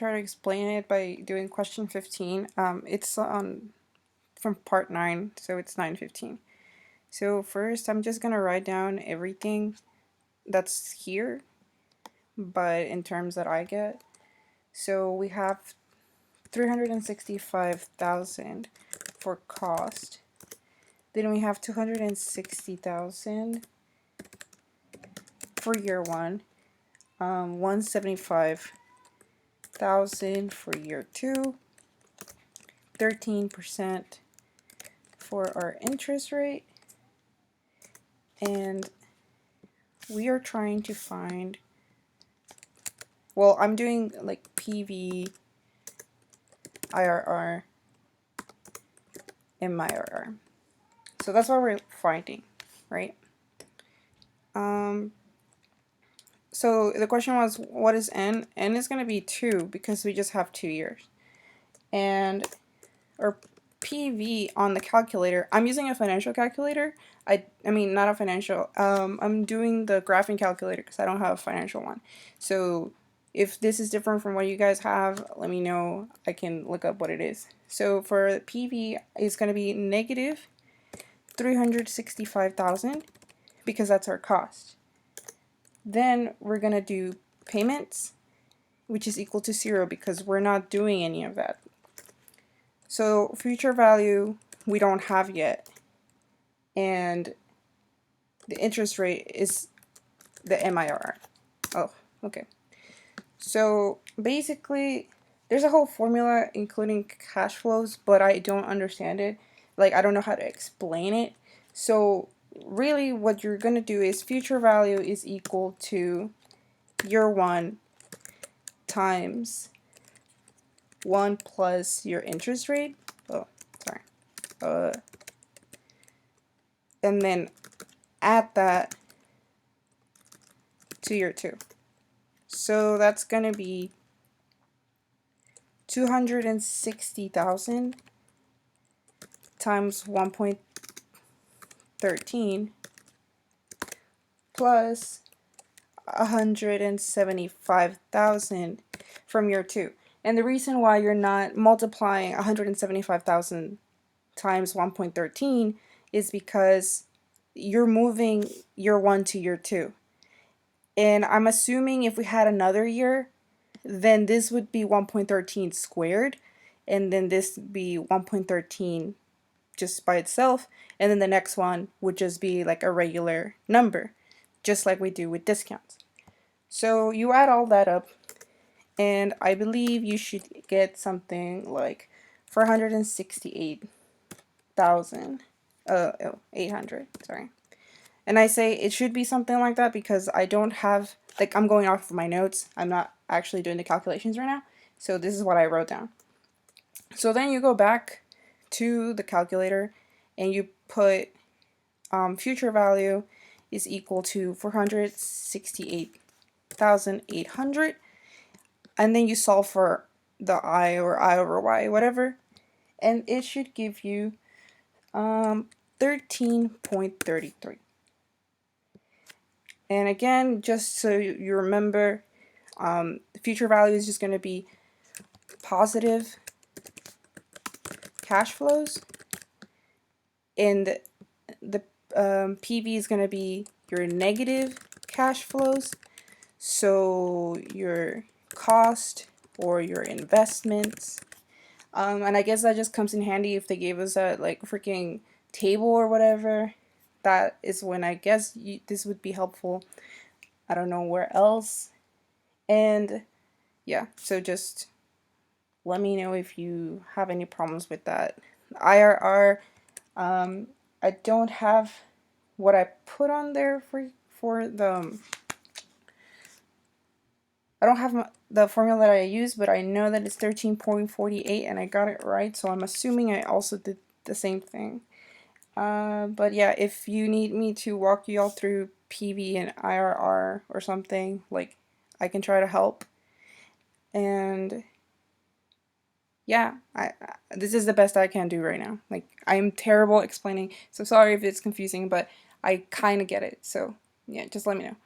try to explain it by doing question 15. It's on from part 9, so it's 9:15. So first, I'm just gonna write down everything that's here, but in terms that I get. So we have 365,000 for cost. Then we have 260,000 for year 1. 175,000 for year 2. 13% for our interest rate, and we are trying to find, well, I'm doing like PV, IRR, and MIRR. So that's what we're finding, right? So the question was, what is N? N is going to be 2 because we just have 2 years. And our PV on the calculator, I'm using a financial calculator. I mean, not a financial, I'm doing the graphing calculator because I don't have a financial one. So if this is different from what you guys have, let me know. I can look up what it is. So for PV, it's going to be negative 365,000 because that's our cost. Then we're going to do payments, which is equal to 0 because we're not doing any of that. So future value we don't have yet, and the interest rate is the MIRR. Oh, okay. So basically there's a whole formula including cash flows, but I don't understand it. Like, I don't know how to explain it. So really what you're going to do is future value is equal to year 1 times 1 plus your interest rate. Oh, sorry. And then add that to year 2. So that's going to be 260,000 times 1.13 plus 175,000 from year 2. And the reason why you're not multiplying 175,000 times 1.13 is because you're moving year 1 to year 2. And I'm assuming if we had another year, then this would be 1.13 squared, and then this would be 1.13 just by itself, and then the next one would just be like a regular number, just like we do with discounts. So you add all that up, and I believe you should get something like 468,800, sorry. And I say it should be something like that because I don't have, like, I'm going off of my notes. I'm not actually doing the calculations right now. So this is what I wrote down. So then you go back to the calculator and you put future value is equal to 468,800. And then you solve for the I or I over Y, whatever. And it should give you 13.33. And again, just so you remember, the future value is just going to be positive cash flows, and the PV is going to be your negative cash flows. So your cost or your investments. And I guess that just comes in handy if they gave us a like freaking table or whatever. That is when I guess this would be helpful. I don't know where else. And yeah, so just let me know if you have any problems with that. IRR, I don't have what I put on there for the, I don't have the formula that I use, but I know that it's 13.48 and I got it right, so I'm assuming I also did the same thing. But yeah, if you need me to walk you all through PV and IRR or something, like, I can try to help. And yeah, this is the best I can do right now. Like, I'm terrible explaining, so sorry if it's confusing, but I kind of get it. So yeah, just let me know.